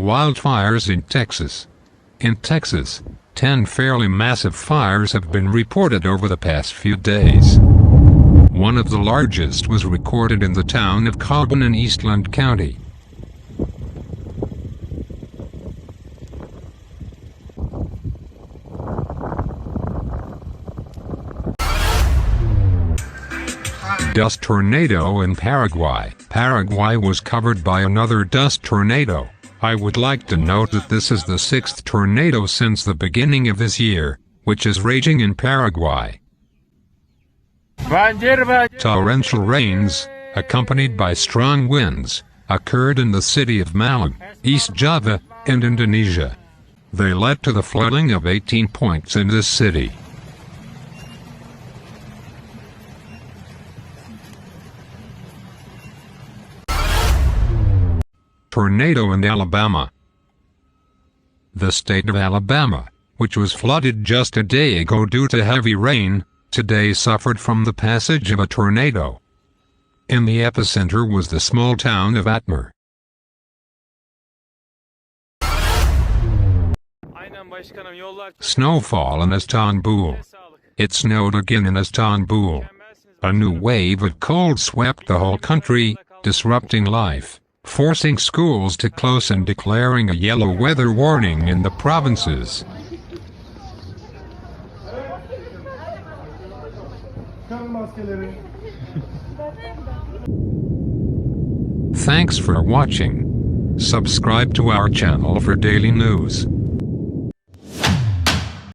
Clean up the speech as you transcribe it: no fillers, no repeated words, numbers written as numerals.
Wildfires in Texas. In Texas, 10 fairly massive fires have been reported over the past few days. One of the largest was recorded in the town of Cobb in Eastland County. Dust tornado in Paraguay. Paraguay was covered by another dust tornado. I would like to note that this is the 6th tornado since the beginning of this year, which is raging in Paraguay. Torrential rains, accompanied by strong winds, occurred in the city of Malang, East Java, and Indonesia. They led to the flooding of 18 points in this city. Tornado in Alabama. The state of Alabama, which was flooded just a day ago due to heavy rain, today suffered from the passage of a tornado. In the epicenter was the small town of Atmor. Snowfall in Istanbul. It snowed again in Istanbul. A new wave of cold swept the whole country, disrupting life, forcing schools to close and declaring a yellow weather warning in the provinces. Thanks for watching. Subscribe to our channel for daily news.